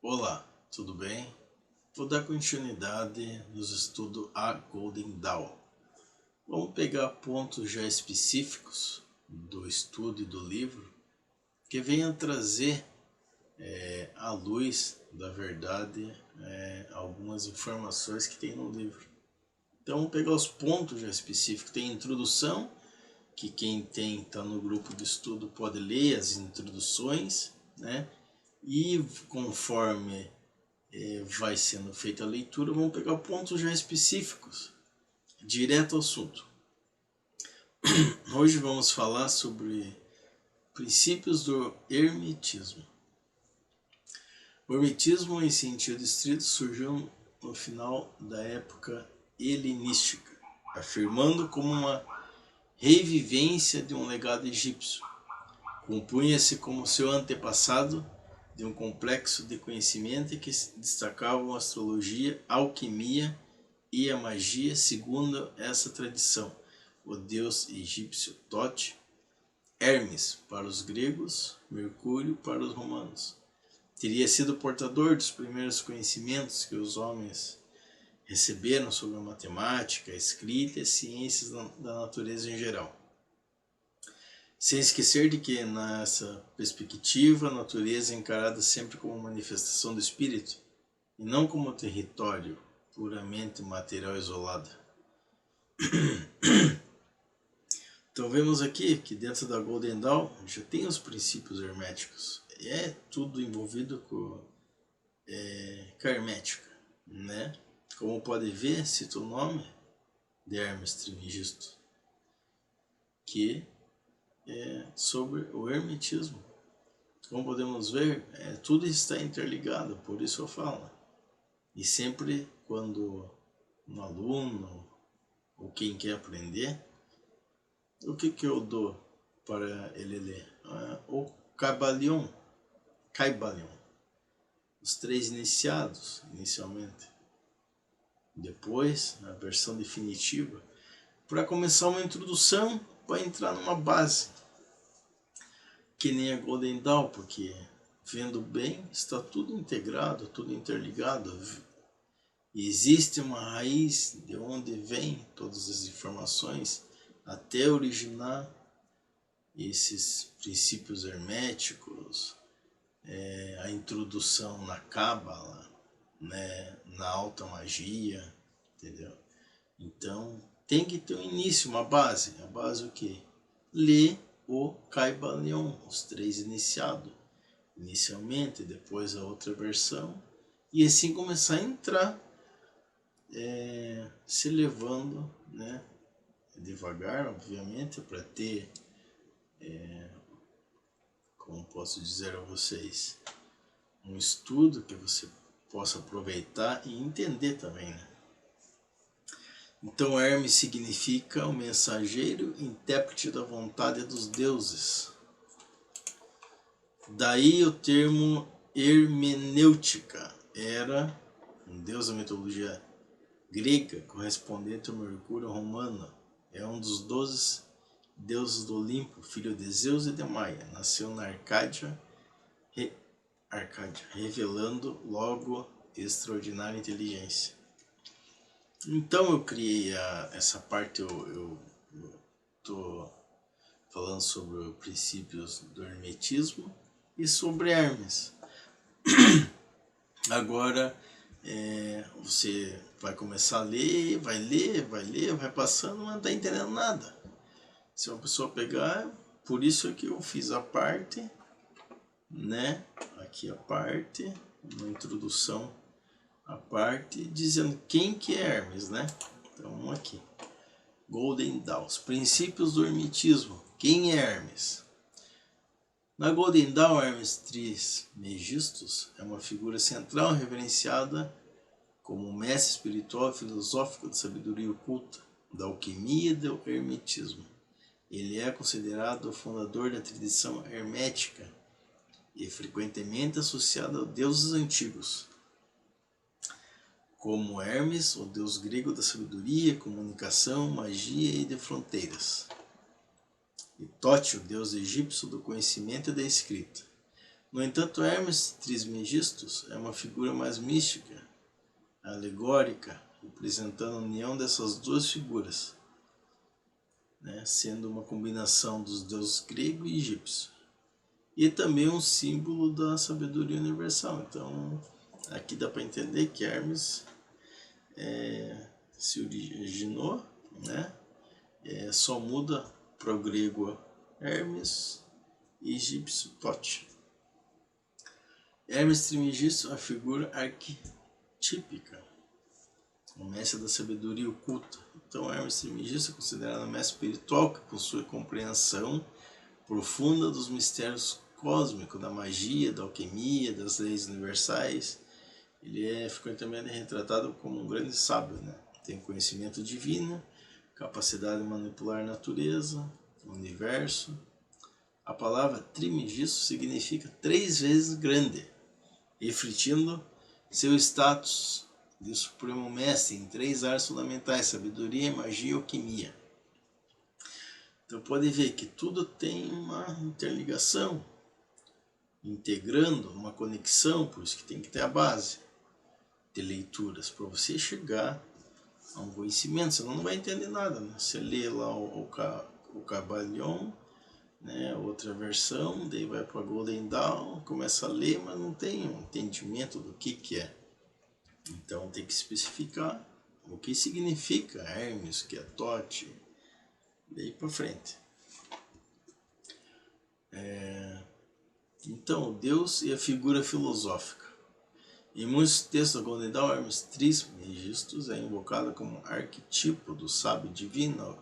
Olá, tudo bem? Vou dar continuidade nos estudos a Golden Dawn. Vamos pegar pontos já específicos do estudo e do livro que venham trazer à luz da verdade algumas informações que tem no livro. Então vamos pegar os pontos já específicos. Tem introdução, que quem está no grupo de estudo pode ler as introduções, né? E conforme vai sendo feita a leitura, vamos pegar pontos já específicos, direto ao assunto. Hoje vamos falar sobre princípios do hermetismo. O hermetismo, em sentido estrito, surgiu no final da época helenística, afirmando como uma revivência de um legado egípcio. Compunha-se como seu antepassado de um complexo de conhecimento que destacavam a astrologia, a alquimia e a magia, segundo essa tradição. O deus egípcio Tote, Hermes para os gregos, Mercúrio para os romanos. Teria sido portador dos primeiros conhecimentos que os homens receberam sobre a matemática, a escrita e as ciências da natureza em geral. Sem esquecer de que, nessa perspectiva, a natureza é encarada sempre como manifestação do espírito e não como território puramente material isolado. Então vemos aqui que dentro da Golden Dawn já tem os princípios herméticos. É tudo envolvido com hermética, né? Como pode ver, cita o nome de Hermes Trismegisto, que é sobre o hermetismo. Como podemos ver, tudo está interligado, por isso eu falo. E sempre quando um aluno ou quem quer aprender, o que eu dou para ele ler? O Caibalion, os 3 iniciados, inicialmente. Depois, a versão definitiva, para começar uma introdução, para entrar numa base. Que nem a Golden Dawn, porque vendo bem, está tudo integrado, tudo interligado. E existe uma raiz de onde vêm todas as informações até originar esses princípios herméticos, a introdução na Cábala, né, na alta magia, entendeu? Então tem que ter um início, uma base. A base o quê? Ler o Caibalion, os 3 iniciados, inicialmente, depois a outra versão, e assim começar a entrar, se levando, né, devagar, obviamente, para ter, como posso dizer a vocês, um estudo que você possa aproveitar e entender também, né? Então Hermes significa o mensageiro, intérprete da vontade dos deuses. Daí o termo hermenêutica, era um deus da mitologia grega, correspondente ao Mercúrio romano. É um dos 12 deuses do Olimpo, filho de Zeus e de Maia. Nasceu na Arcádia, revelando logo extraordinária inteligência. Então eu criei essa parte, eu estou falando sobre os princípios do hermetismo e sobre Hermes. Agora você vai começar a ler, vai passando, mas não está entendendo nada. Se uma pessoa pegar, por isso é que eu fiz a parte, né? Aqui a parte, uma introdução, a parte dizendo quem que é Hermes, né? Então aqui, Golden Dawn, os princípios do hermetismo. Quem é Hermes? Na Golden Dawn, Hermes Trismegistus é uma figura central reverenciada como um mestre espiritual e filosófico da sabedoria oculta, da alquimia e do hermetismo. Ele é considerado o fundador da tradição hermética e frequentemente associado a deuses antigos, como Hermes, o deus grego da sabedoria, comunicação, magia e de fronteiras. e Tote, o deus egípcio do conhecimento e da escrita. No entanto, Hermes Trismegistus é uma figura mais mística, alegórica, representando a união dessas duas figuras, né, sendo uma combinação dos deuses grego e egípcio. E também um símbolo da sabedoria universal. Então, aqui dá para entender que Hermes se originou, né? Só muda para o grego Hermes e egípcio Tote. Hermes Trismegisto é a figura arquetípica, o mestre da sabedoria oculta. Então, Hermes Trismegisto é considerado um mestre espiritual que possui compreensão profunda dos mistérios cósmicos, da magia, da alquimia, das leis universais. Ele é frequentemente retratado como um grande sábio, né? Tem conhecimento divino, capacidade de manipular a natureza, o universo. A palavra Trismegisto significa 3 vezes grande, refletindo seu status de supremo mestre em 3 áreas fundamentais: sabedoria, magia e alquimia. Então pode ver que tudo tem uma interligação, integrando uma conexão, por isso que tem que ter a base de leituras para você chegar a um conhecimento, senão não vai entender nada, né? Você lê lá o Cabalhon, né, outra versão, daí vai para Golden Dawn, começa a ler, mas não tem um entendimento do que é. Então tem que especificar o que significa Hermes, que é Tote, daí para frente. Então, Deus e a figura filosófica. Em muitos textos da Golden Dawn, Hermes Trismegistus é invocado como arquetipo do sábio divino,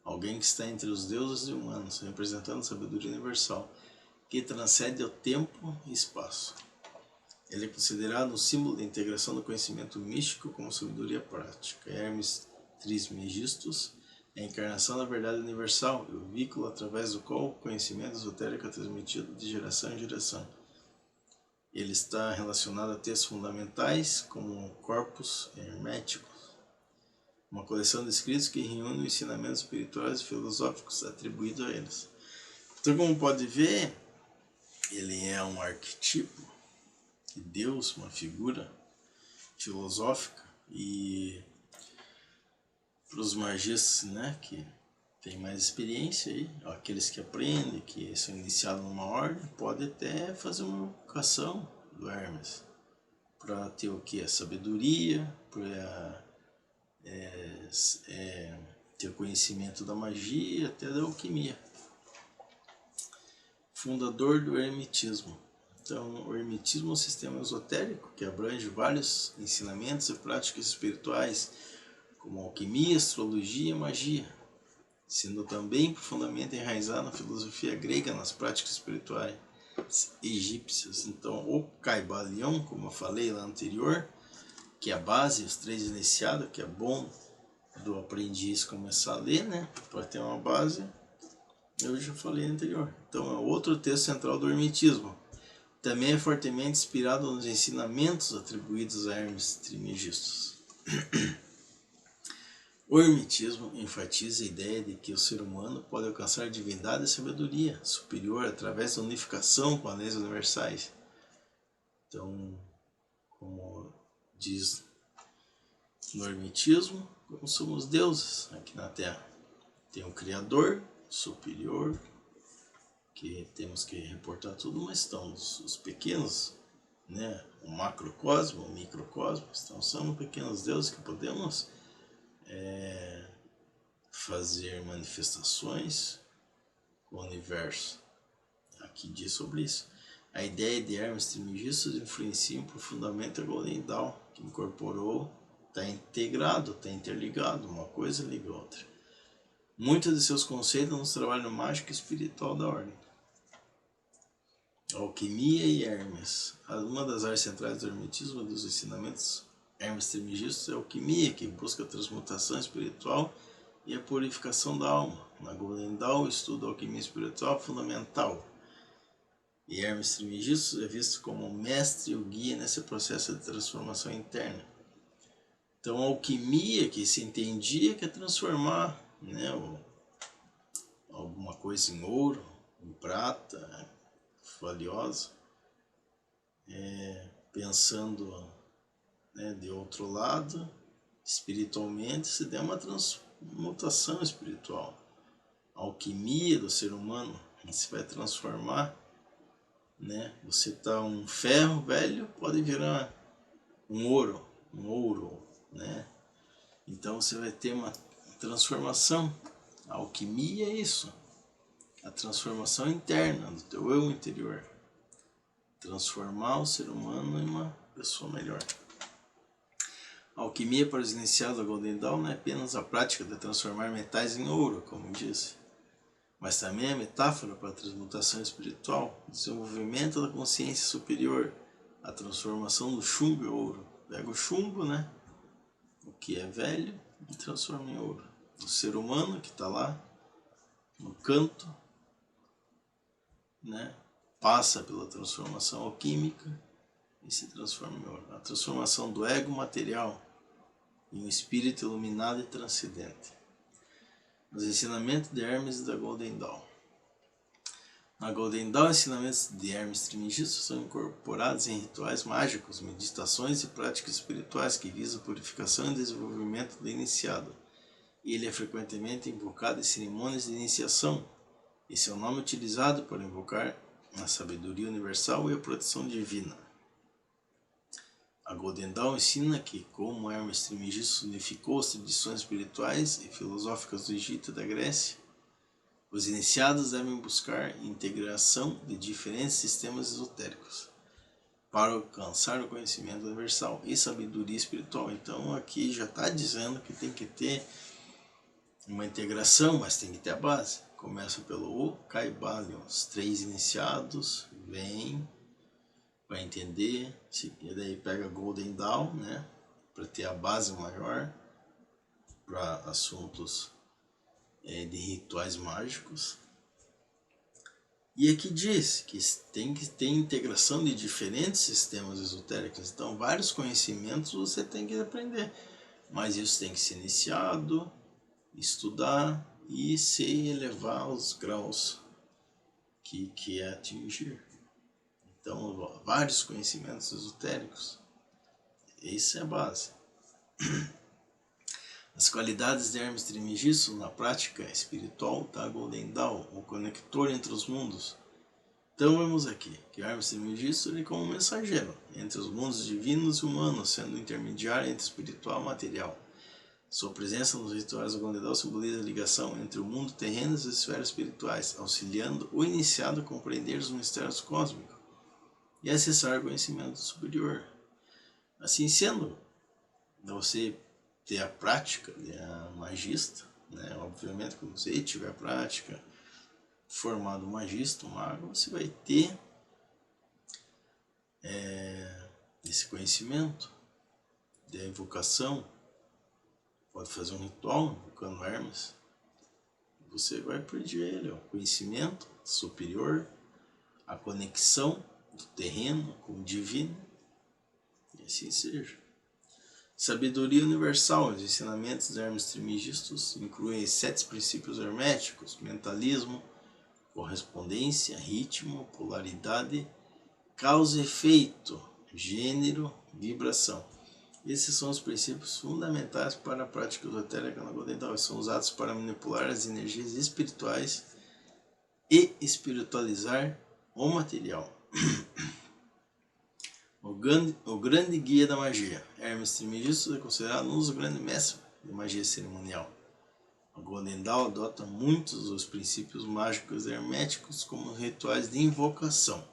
alguém que está entre os deuses e humanos, representando a sabedoria universal, que transcende o tempo e espaço. Ele é considerado um símbolo da integração do conhecimento místico com sabedoria prática. Hermes Trismegistus é a encarnação da verdade universal e o veículo através do qual o conhecimento esotérico é transmitido de geração em geração. Ele está relacionado a textos fundamentais como Corpus Hermético, uma coleção de escritos que reúne ensinamentos espirituais e filosóficos atribuídos a eles. Então, como pode ver, ele é um arquetipo de Deus, uma figura filosófica, e para os magistas, né, que tem mais experiência aí, aqueles que aprendem, que são iniciados numa ordem, pode até fazer uma invocação do Hermes para ter o que? A sabedoria, para ter o conhecimento da magia, até da alquimia. Fundador do Hermetismo. Então, o Hermetismo é um sistema esotérico que abrange vários ensinamentos e práticas espirituais, como alquimia, astrologia e magia, sendo também profundamente enraizado na filosofia grega, nas práticas espirituais egípcias. Então, o Caibalion, como eu falei lá anterior, que é a base, os 3 iniciados, que é bom do aprendiz começar a ler, né, para ter uma base, eu já falei anterior. Então, é outro texto central do Hermetismo. Também é fortemente inspirado nos ensinamentos atribuídos a Hermes Trismegistus. O Hermetismo enfatiza a ideia de que o ser humano pode alcançar divindade e sabedoria superior através da unificação com as leis universais. Então, como diz no Hermetismo, como somos deuses aqui na Terra. Tem um Criador superior, que temos que reportar tudo, mas estão os pequenos, né? O macrocosmo, o microcosmo, então são pequenos deuses que podemos fazer manifestações com o universo. Aqui diz sobre isso. A ideia de Hermes Trismegistus influencia profundamente a Golden Dawn, que incorporou, está integrado, está interligado, uma coisa liga a outra. Muitos de seus conceitos nos trabalham mágico e espiritual da ordem. Alquimia e Hermes. Uma das áreas centrais do hermetismo e dos ensinamentos Hermes Trismegistus é a alquimia, que busca a transmutação espiritual e a purificação da alma. Na Golden Dawn, o estudo da alquimia espiritual é fundamental. E Hermes Trismegistus é visto como o mestre e o guia nesse processo de transformação interna. Então, a alquimia que se entendia que é transformar, né, alguma coisa coisa em ouro, em prata, valiosa, pensando, né, de outro lado, espiritualmente, se der uma transmutação espiritual. A alquimia do ser humano se vai transformar, né? Você tá um ferro velho, pode virar um ouro, né? Então você vai ter uma transformação. A alquimia é isso, a transformação interna do teu eu interior, transformar o ser humano em uma pessoa melhor. A alquimia para os iniciados da Golden Dawn não é apenas a prática de transformar metais em ouro, como disse, mas também é metáfora para a transmutação espiritual, o desenvolvimento da consciência superior, a transformação do chumbo em ouro. Pega o chumbo, né, o que é velho, e transforma em ouro. O ser humano que está lá no canto, né, passa pela transformação alquímica e se transforma em ouro. A transformação do ego material em um espírito iluminado e transcendente. Os ensinamentos de Hermes e da Golden Dawn. Na Golden Dawn, ensinamentos de Hermes Trismegisto são incorporados em rituais mágicos, meditações e práticas espirituais que visam a purificação e desenvolvimento do iniciado. Ele é frequentemente invocado em cerimônias de iniciação, e seu nome é utilizado para invocar a sabedoria universal e a proteção divina. A Golden Dawn ensina que, como Hermes Trismegisto unificou as tradições espirituais e filosóficas do Egito e da Grécia, os iniciados devem buscar integração de diferentes sistemas esotéricos para alcançar o conhecimento universal e sabedoria espiritual. Então aqui já está dizendo que tem que ter uma integração, mas tem que ter a base. Começa pelo O Kybalion, os 3 iniciados vêm para entender, e daí pega Golden Dawn, né, para ter a base maior para assuntos de rituais mágicos. E aqui diz que tem que ter integração de diferentes sistemas esotéricos. Então vários conhecimentos você tem que aprender, mas isso tem que ser iniciado, estudar e se elevar aos graus que quer atingir. Então, vários conhecimentos esotéricos, essa é a base. As qualidades de Hermes Trismegisto na prática espiritual da Golden Dawn, o conector entre os mundos. Então vemos aqui que Hermes Trismegisto é como um mensageiro entre os mundos divinos e humanos, sendo intermediário entre espiritual e material. Sua presença nos rituais da Golden Dawn simboliza a ligação entre o mundo terreno e as esferas espirituais, auxiliando o iniciado a compreender os mistérios cósmicos e acessar o conhecimento superior. Assim sendo, você ter a prática de magista, né? Obviamente, quando você tiver a prática, formado magista, mago, você vai ter esse conhecimento da invocação. Pode fazer um ritual invocando Hermes. Você vai pedir a ele o conhecimento superior, a conexão do terreno com o divino, e assim seja. Sabedoria universal. Os ensinamentos de Hermes Trismegisto incluem 7 princípios herméticos: mentalismo, correspondência, ritmo, polaridade, causa e efeito, gênero, vibração. Esses são os princípios fundamentais para a prática esotérica na Golden Dawn. São usados para manipular as energias espirituais e espiritualizar o material. O grande guia da magia. Hermes Trismegisto é considerado um dos grandes mestres de magia cerimonial. A Golden Dawn adota muitos dos princípios mágicos herméticos como rituais de invocação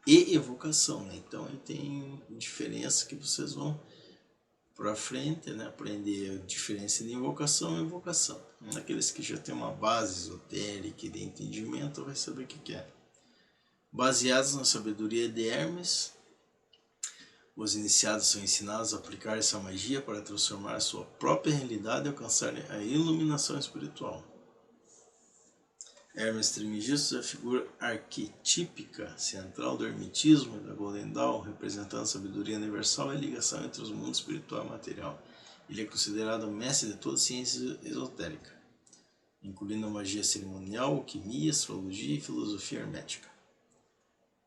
e evocação, né? Então tem diferença que vocês vão para frente, né? Aprender a diferença de invocação e evocação. Aqueles que já têm uma base esotérica e de entendimento vai saber o que é. Baseados na sabedoria de Hermes, os iniciados são ensinados a aplicar essa magia para transformar a sua própria realidade e alcançar a iluminação espiritual. Hermes Trismegisto é a figura arquetípica central do hermetismo e da Golden Dawn, representando a sabedoria universal e a ligação entre os mundos espiritual e material. Ele é considerado o mestre de toda a ciência esotérica. incluindo a magia cerimonial, alquimia, astrologia e filosofia hermética.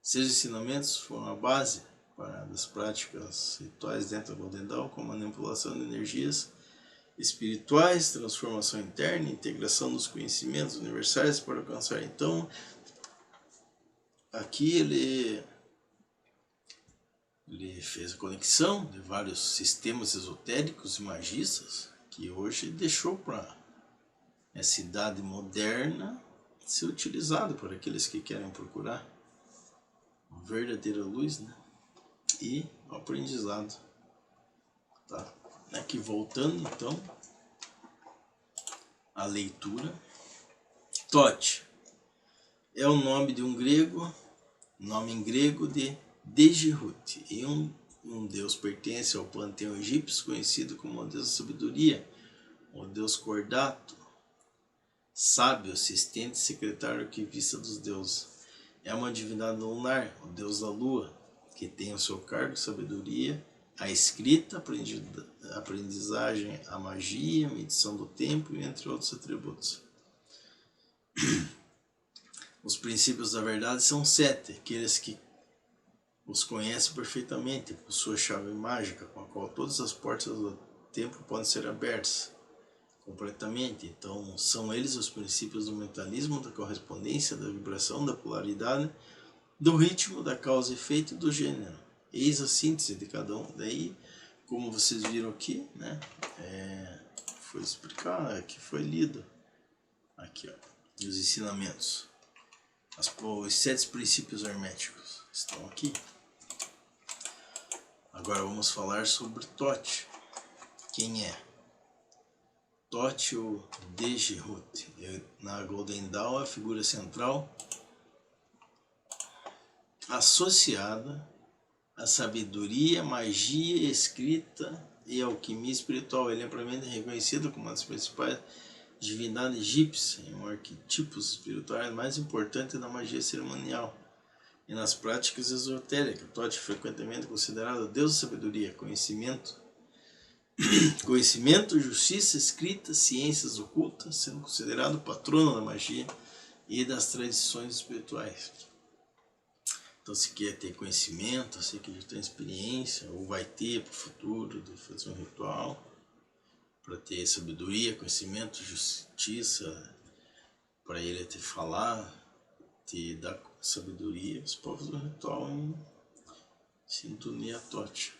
Seus ensinamentos foram a base das práticas rituais dentro da Golden Dawn, como manipulação de energias espirituais, transformação interna, integração dos conhecimentos universais para alcançar. Então, aqui ele fez a conexão de vários sistemas esotéricos e magistas que hoje deixou para essa idade moderna ser utilizado por aqueles que querem procurar a verdadeira luz, né? E o aprendizado. Tá? Aqui voltando então à leitura. Thoth é o nome de um grego, nome em grego de Dejirut, e um deus pertence ao panteão egípcio conhecido como o deus da sabedoria, o deus cordato, sábio, assistente, secretário, arquivista dos deuses. É uma divindade lunar, o deus da lua, que tem ao seu cargo sabedoria, a escrita, a aprendizagem, a magia, a medição do tempo, entre outros atributos. Os princípios da verdade são 7, aqueles que os conhecem perfeitamente, possuem a chave mágica com a qual todas as portas do tempo podem ser abertas completamente. Então, são eles os princípios do mentalismo, da correspondência, da vibração, da polaridade, do ritmo, da causa e efeito e do gênero. Eis a síntese de cada um. Daí, como vocês viram aqui, né, foi explicado, aqui foi lido. Aqui, ó, os ensinamentos. Os 7 princípios herméticos estão aqui. Agora vamos falar sobre Thoth. Quem é? Thoth ou Dejirut. Na Golden Dawn, a figura central associada à sabedoria, magia, escrita e alquimia espiritual. Ele é amplamente reconhecido como uma das principais divindades egípcias e um arquétipo espiritual mais importante da magia cerimonial e nas práticas esotéricas. Thoth é frequentemente considerado o deus da sabedoria, conhecimento, justiça, escrita, ciências ocultas, sendo considerado patrono da magia e das tradições espirituais. Então, se quer ter conhecimento, se quer ter experiência, ou vai ter para o futuro, de fazer um ritual, para ter sabedoria, conhecimento, justiça, para ele te falar, te dar sabedoria, os povos do ritual em sintonia Thoth.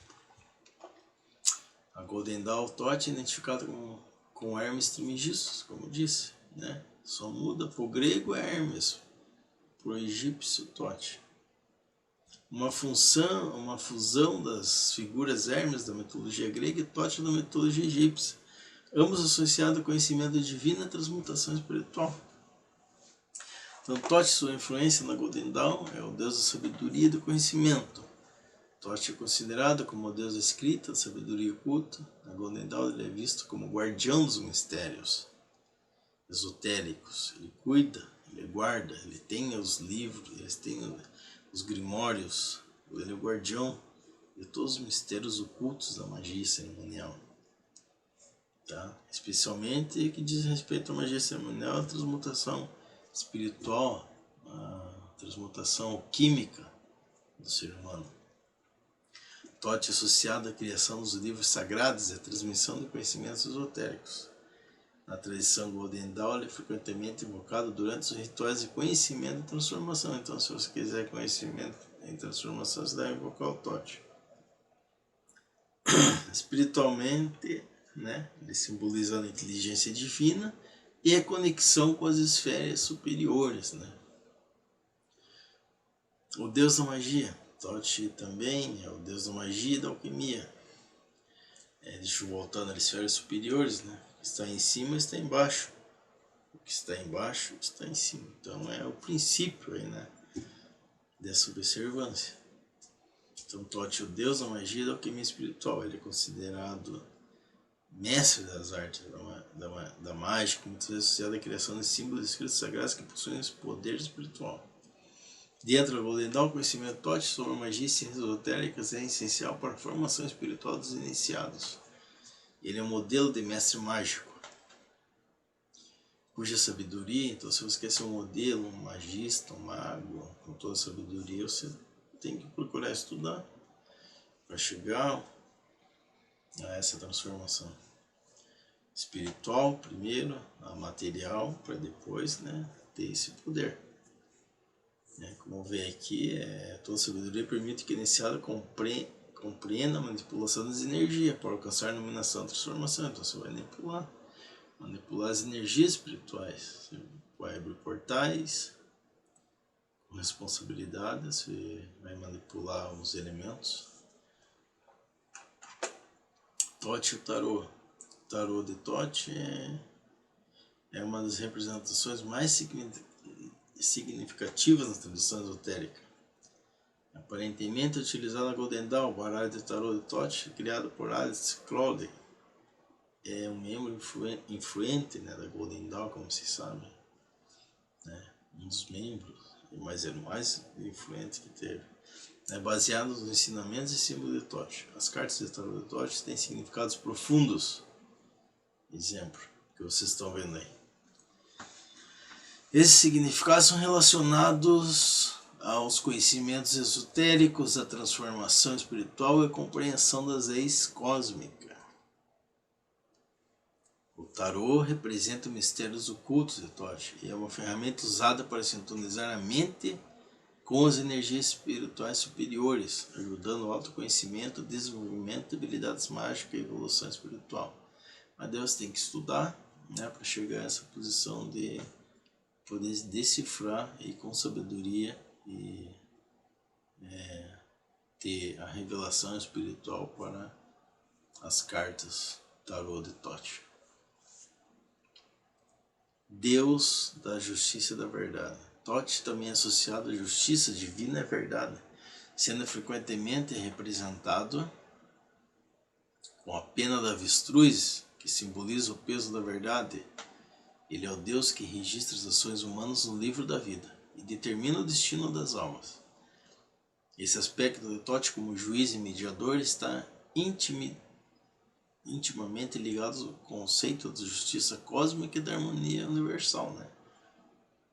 A Golden Dawn Thoth é identificada com Hermes Trismegistus, como disse, né? Só muda para o grego é Hermes, para o egípcio Thoth. Uma fusão das figuras Hermes da mitologia grega e Thoth da mitologia egípcia, ambos associados ao conhecimento divino e transmutação espiritual. Então, Thoth, sua influência na Golden Dawn, é o deus da sabedoria e do conhecimento. Thoth é considerado como o deus da escrita, da sabedoria oculta. Na Golden Dawn, ele é visto como guardião dos mistérios esotéricos. Ele cuida, ele guarda, ele tem os livros, ele tem os grimórios. Ele é o guardião de todos os mistérios ocultos da magia cerimonial. Tá? Especialmente que diz respeito à magia cerimonial, a transmutação espiritual, a transmutação química do ser humano. Thoth é associado à criação dos livros sagrados e à transmissão de conhecimentos esotéricos. Na tradição Golden Dawn, ele é frequentemente invocado durante os rituais de conhecimento e transformação. Então, se você quiser conhecimento em transformação, você deve invocar o Thoth. Espiritualmente, né, ele simboliza a inteligência divina e a conexão com as esferas superiores, né? O deus da magia. Thoth também é o deus da magia e da alquimia. Deixa eu voltar nas esferas superiores, né? O que está em cima está embaixo. O que está embaixo está em cima. Então é o princípio aí, né, dessa observância. Então Thoth é o deus da magia e da alquimia espiritual. Ele é considerado mestre das artes da mágica, muitas vezes associado à criação de símbolos e escritos sagrados que possuem esse poder espiritual. Dentro da Golden Dawn, o conhecimento Thoth sobre magia e ciências esotéricas é essencial para a formação espiritual dos iniciados. Ele é um modelo de mestre mágico. cuja sabedoria, então se você quer ser um modelo, um magista, um mago, com toda a sabedoria, você tem que procurar estudar para chegar a essa transformação espiritual primeiro, a material, para depois, né, ter esse poder. Como vê aqui, toda sabedoria permite que o iniciado compreenda a manipulação das energias para alcançar a iluminação e transformação. Então você vai manipular as energias espirituais. Você vai abrir portais com responsabilidade, você vai manipular os elementos. Tote e o tarô. O tarô de Tote é uma das representações mais significativas na tradição esotérica. Aparentemente utilizado a Golden Dawn, o baralho de tarô de Tote, criado por Alice Crowley. É um membro influente, né, da Golden Dawn, como vocês sabem. Um dos membros, mas é o mais influente que teve. Baseado nos ensinamentos e símbolos de Tote. As cartas de tarô de Tote têm significados profundos. Exemplo que vocês estão vendo aí. Esses significados são relacionados aos conhecimentos esotéricos, à transformação espiritual e à compreensão das leis cósmicas. O tarô representa mistérios ocultos de Tote e é uma ferramenta usada para sintonizar a mente com as energias espirituais superiores, ajudando o autoconhecimento, desenvolvimento de habilidades mágicas e evolução espiritual. Mas Deus tem que estudar, para chegar a essa posição de poder decifrar e com sabedoria e ter a revelação espiritual para as cartas tarô de Tote. Deus da justiça e da verdade. Tote também é associado à justiça divina e verdade, sendo frequentemente representado com a pena da avestruz, que simboliza o peso da verdade. Ele é o Deus que registra as ações humanas no livro da vida e determina o destino das almas. Esse aspecto de Tote como juiz e mediador está intimamente ligado ao conceito de justiça cósmica e da harmonia universal.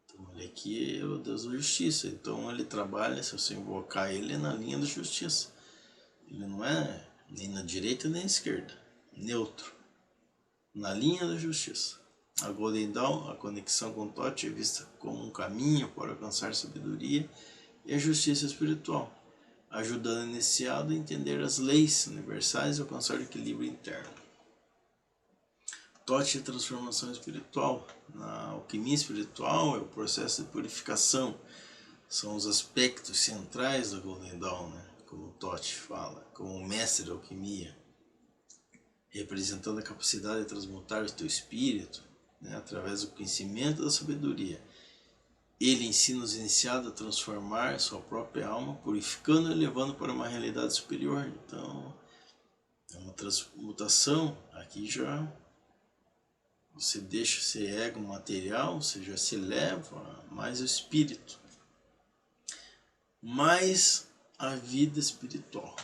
Então ele aqui é o Deus da justiça, então ele trabalha, se você invocar ele, na linha da justiça. Ele não é nem na direita nem na esquerda, neutro, na linha da justiça. A Golden Dawn, a conexão com Tote, é vista como um caminho para alcançar sabedoria e a justiça espiritual, ajudando o iniciado a entender as leis universais e alcançar o equilíbrio interno. Tote é transformação espiritual. Na alquimia espiritual é o processo de purificação. São os aspectos centrais da Golden Dawn, como Tote fala, como o mestre da alquimia, representando a capacidade de transmutar o teu espírito, através do conhecimento da sabedoria. Ele ensina os iniciados a transformar sua própria alma, purificando e levando para uma realidade superior. Então, é uma transmutação. Aqui já você deixa ser ego material, você já se eleva mais o espírito, mais a vida espiritual.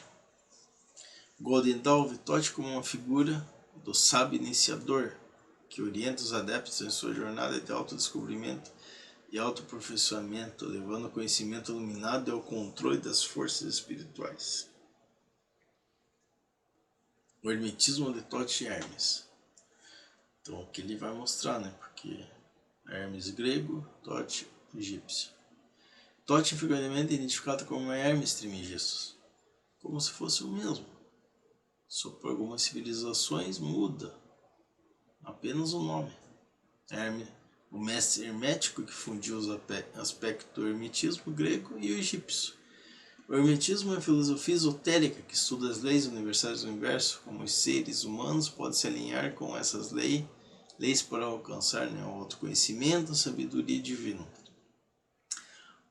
Golden Dawn vê Tote como uma figura do sábio iniciador, que orienta os adeptos em sua jornada de autodescobrimento e autoaperfeiçoamento, levando o conhecimento iluminado ao controle das forças espirituais. O hermetismo de Tote e Hermes. Então aqui ele vai mostrar, porque Hermes grego, Tote egípcio. Tote é frequentemente identificado como Hermes Trismegistus, como se fosse o mesmo. Só por algumas civilizações muda apenas o nome. Hermes, o mestre hermético que fundiu os aspectos do hermetismo grego e o egípcio. O hermetismo é uma filosofia esotérica que estuda as leis universais do universo, como os seres humanos podem se alinhar com essas leis para alcançar o autoconhecimento, a sabedoria divina.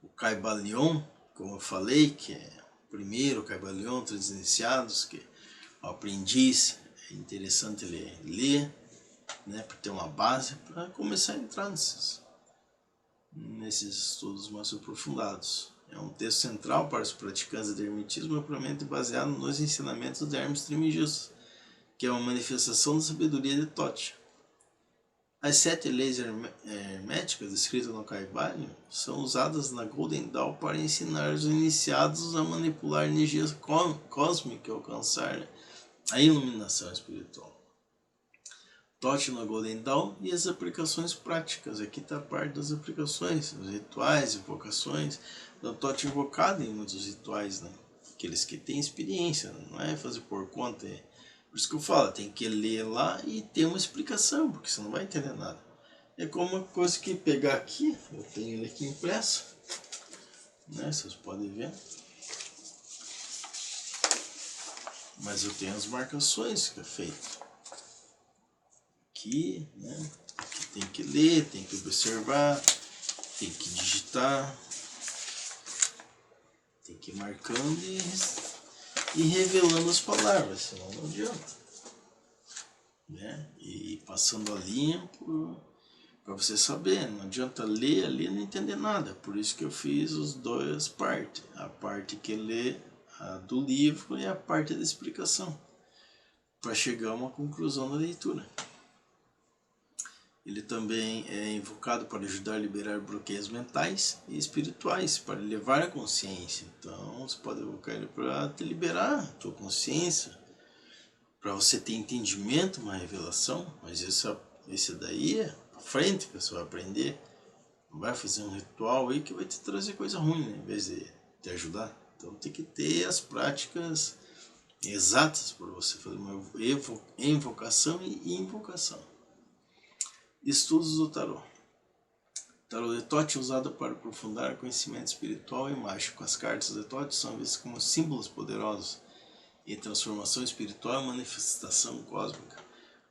O Kybalion, como eu falei, que é o primeiro Kybalion, dos iniciados, que o aprendiz, é interessante ele ler, para ter uma base, para começar a entrar nesses estudos mais aprofundados. É um texto central para os praticantes do hermetismo, propriamente baseado nos ensinamentos de Hermes Trismegistus, que é uma manifestação da sabedoria de Tote. As 7 leis herméticas descritas no Kaivalho são usadas na Golden Dawn para ensinar os iniciados a manipular energia cósmica e alcançar a iluminação espiritual. Tote na Golden Dawn e as aplicações práticas. Aqui está a parte das aplicações, os rituais, invocações. Então, Tote invocado em muitos rituais, né? Aqueles que têm experiência, não é fazer por conta. Por isso que eu falo, tem que ler lá e ter uma explicação, porque você não vai entender nada. É como uma coisa que pegar aqui, eu tenho ele aqui impresso, né? Vocês podem ver. Mas eu tenho as marcações que é feito. Aqui, né? Aqui tem que ler, tem que observar, tem que digitar, tem que ir marcando e revelando as palavras, senão não adianta. Né? E passando a limpo para você saber, não adianta ler ali e não entender nada. Por isso que eu fiz as duas partes, a parte que lê do livro e a parte da explicação, para chegar a uma conclusão da leitura. Ele também é invocado para ajudar a liberar bloqueios mentais e espirituais, para elevar a consciência. Então, você pode invocar ele para te liberar a tua consciência, para você ter entendimento, uma revelação. Mas esse daí é para frente que você vai aprender. Não vai fazer um ritual aí que vai te trazer coisa ruim, né, em vez de te ajudar. Então, tem que ter as práticas exatas para você fazer uma invocação e invocação. Estudos do tarô. Tarô de Tote é usado para aprofundar conhecimento espiritual e mágico. As cartas de Tote são vistas como símbolos poderosos em transformação espiritual e manifestação cósmica.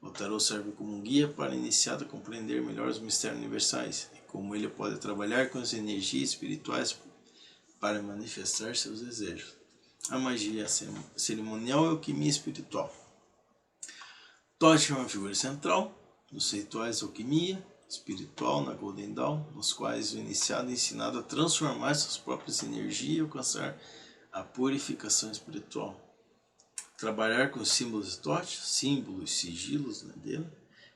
O tarô serve como um guia para iniciado a compreender melhor os mistérios universais e como ele pode trabalhar com as energias espirituais para manifestar seus desejos. A magia cerimonial e a alquimia espiritual. Tote é uma figura central nos rituais de alquimia espiritual na Golden Dawn, nos quais o iniciado é ensinado a transformar suas próprias energias e alcançar a purificação espiritual. Trabalhar com os símbolos de Tote, símbolos, sigilos, né, dele,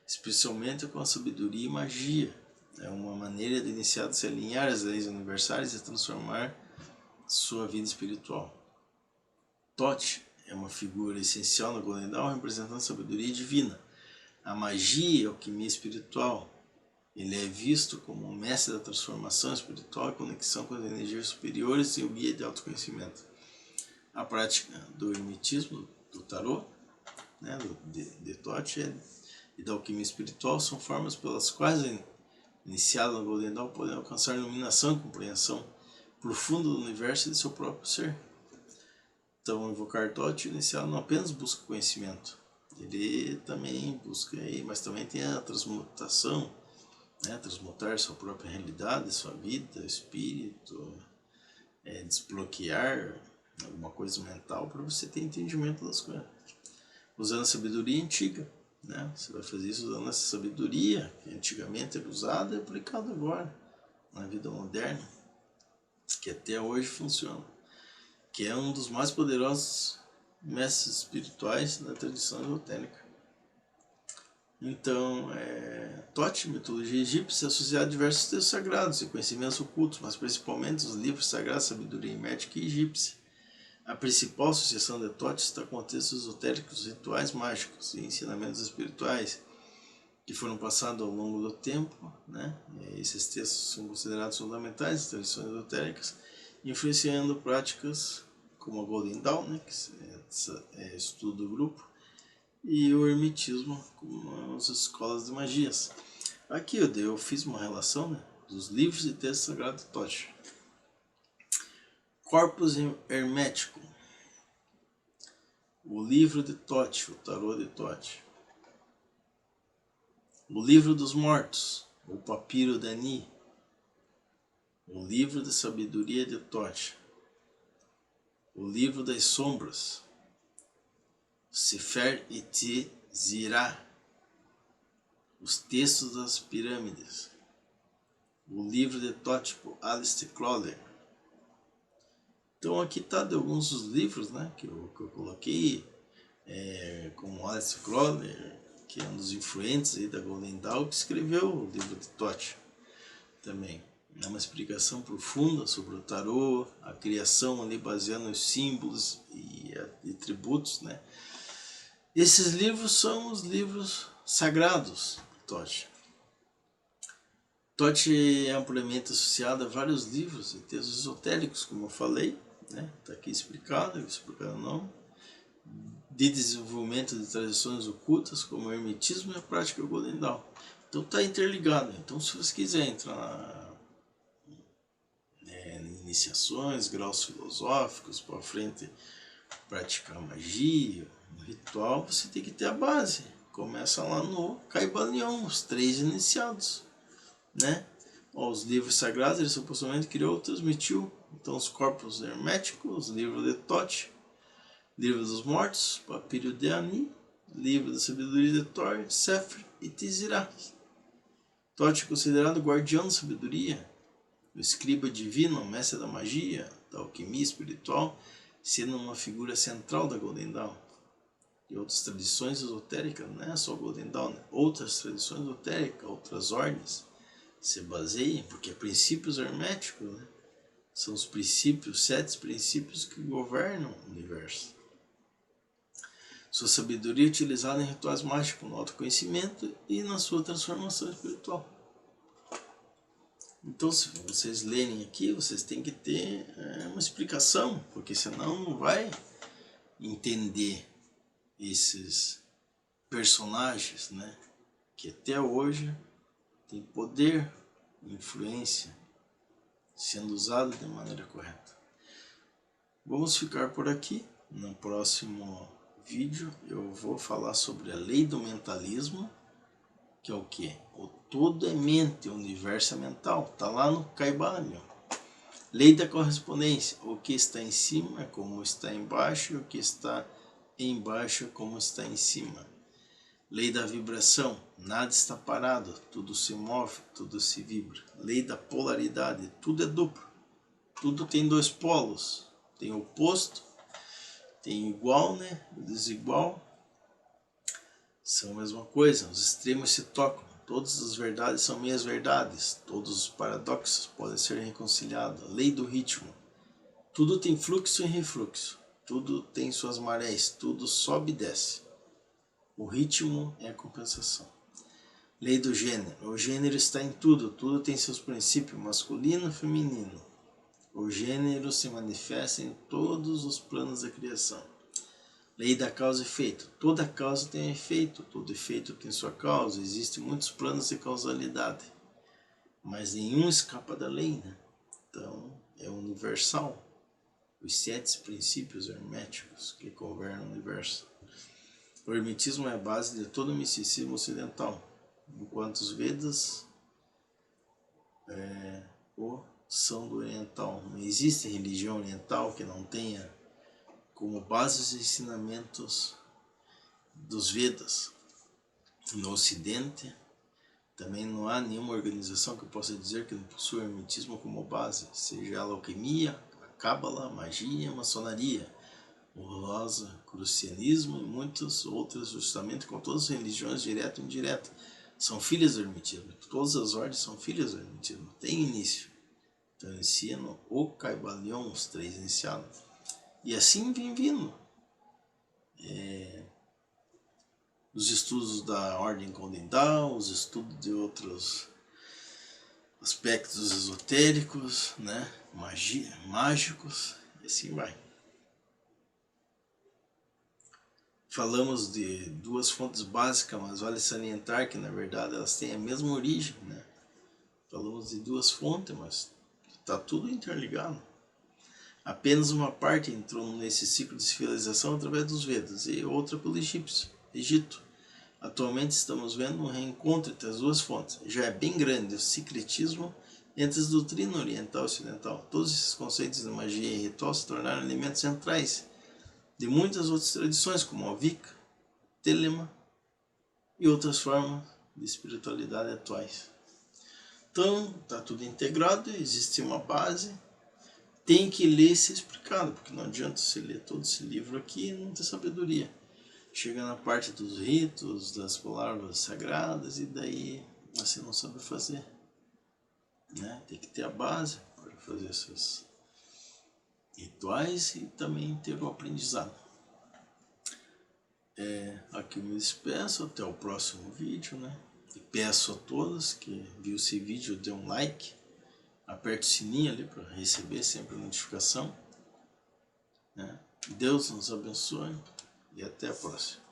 especialmente com a sabedoria e magia. É uma maneira de iniciado se alinhar às leis universais e transformar sua vida espiritual. Tote é uma figura essencial na Golden Dawn, representando a sabedoria divina. A magia e a alquimia espiritual. Ele é visto como um mestre da transformação espiritual e conexão com as energias superiores e o guia de autoconhecimento. A prática do hermetismo, do tarô, né, de Tote e da alquimia espiritual são formas pelas quais o iniciado na Golden Dawn pode alcançar iluminação e compreensão profunda do universo e de seu próprio ser. Então, invocar Tote, o iniciado não apenas busca conhecimento, ele também busca, mas também tem a transmutação, né? Transmutar sua própria realidade, sua vida, espírito, desbloquear alguma coisa mental para você ter entendimento das coisas. Usando a sabedoria antiga, né? Você vai fazer isso usando essa sabedoria que antigamente era usada e aplicada agora na vida moderna, que até hoje funciona, que é um dos mais poderosos mestres espirituais da tradição esotérica. Então, Tote, mitologia egípcia, é associada a diversos textos sagrados e conhecimentos ocultos, mas principalmente os livros sagrados, sabedoria hermética e egípcia. A principal associação de Tote está com textos esotéricos, rituais mágicos e ensinamentos espirituais que foram passados ao longo do tempo, né? Esses textos são considerados fundamentais das tradições esotéricas, influenciando práticas como a Golden Dawn, né, que é estudo do grupo, e o hermetismo, como as escolas de magias. Aqui eu fiz uma relação, né, dos livros e textos sagrados de Tote. Corpus hermético. O livro de Tote, o tarô de Tote. O livro dos mortos, o papiro de Ani. O livro de sabedoria de Tote. O livro das sombras, Sefer Yetzirah, os textos das pirâmides, o livro de Tote por Aleister Crowley. Então aqui está de alguns dos livros, né, que eu coloquei, como Aleister Crowley, que é um dos influentes aí da Golden Dawn, que escreveu o livro de Thoth também. É uma explicação profunda sobre o tarô, a criação ali baseada nos símbolos e tributos, né? Esses livros são os livros sagrados de Thoth. Thoth é amplamente associado a vários livros e textos esotéricos, como eu falei, né? Está aqui explicado, eu vou explicar o nome, de desenvolvimento de tradições ocultas, como o hermetismo e a prática Golden Dawn. Então está interligado. Então, se você quiser entrar em iniciações, graus filosóficos, para frente praticar magia, um ritual, você tem que ter a base. Começa lá no Caibalion, os 3 iniciados, né? Os livros sagrados ele supostamente criou, transmitiu. Então os corpos herméticos, os livros de Thoth, livro dos mortos, papiro de Ani, livro da sabedoria de Thor, Sefer e Tizirá. Thoth é considerado o guardião da sabedoria, o escriba divino, o mestre da magia, da alquimia espiritual, sendo uma figura central da Golden Dawn. E outras tradições esotéricas, não é só Golden Dawn, né? Outras tradições esotéricas, outras ordens se baseiam, porque princípios herméticos, né? São os princípios, 7 princípios que governam o universo. Sua sabedoria é utilizada em rituais mágicos, no autoconhecimento e na sua transformação espiritual. Então, se vocês lerem aqui, vocês têm que ter uma explicação, porque senão não vai entender esses personagens, né, que até hoje tem poder e influência sendo usado de maneira correta. Vamos ficar por aqui. No próximo vídeo eu vou falar sobre a lei do mentalismo, que é o que? O todo é mente, o universo é mental. Está lá no Caibalion. Lei da correspondência. O que está em cima é como está embaixo, e o que está embaixo é como está em cima. Lei da vibração. Nada está parado, tudo se move, tudo se vibra. Lei da polaridade. Tudo é duplo. Tudo tem 2 polos. Tem oposto, tem igual, né? Desigual. São a mesma coisa. Os extremos se tocam. Todas as verdades são meias verdades. Todos os paradoxos podem ser reconciliados. Lei do ritmo. Tudo tem fluxo e refluxo. Tudo tem suas marés. Tudo sobe e desce. O ritmo é a compensação. Lei do gênero. O gênero está em tudo. Tudo tem seus princípios masculino e feminino. O gênero se manifesta em todos os planos da criação. Lei da causa e efeito. Toda causa tem efeito. Todo efeito tem sua causa. Existem muitos planos de causalidade. Mas nenhum escapa da lei, né? Então, é universal. Os 7 princípios herméticos que governam o universo. O hermetismo é a base de todo o misticismo ocidental, enquanto os Vedas são do oriental. Não existe religião oriental que não tenha como base os ensinamentos dos Vedas. No Ocidente, também não há nenhuma organização que possa dizer que não possui o hermetismo como base, seja ela alquimia, a cábala, magia, maçonaria, o rosacrucianismo e muitas outras, justamente com todas as religiões, direta e indireta, são filhas do hermetismo. Todas as ordens são filhas do hermetismo. Tem início. Então eu ensino o Caibalion, os 3 iniciados. E assim vem vindo. Os estudos da ordem Golden Dawn, os estudos de outros aspectos esotéricos, né? Mágicos, e assim vai. Falamos de 2 fontes básicas, mas vale salientar que na verdade elas têm a mesma origem, né? Falamos de 2 fontes, mas está tudo interligado. Apenas uma parte entrou nesse ciclo de civilização através dos Vedas e outra pelo Egito. Atualmente estamos vendo um reencontro entre as 2 fontes. Já é bem grande o sincretismo entre as doutrinas oriental e ocidental. Todos esses conceitos de magia e ritual se tornaram elementos centrais de muitas outras tradições, como a Wicca, Telema e outras formas de espiritualidade atuais. Então, está tudo integrado, existe uma base, tem que ler e ser explicado, porque não adianta você ler todo esse livro aqui e não ter sabedoria. chega na parte dos ritos, das palavras sagradas, e daí você não sabe fazer, né? Tem que ter a base para fazer esses rituais e também ter o aprendizado. Aqui eu me despeço, até o próximo vídeo, né? E peço a todos que viu esse vídeo, dê um like, aperte o sininho ali para receber sempre a notificação, né? Deus nos abençoe e até a próxima.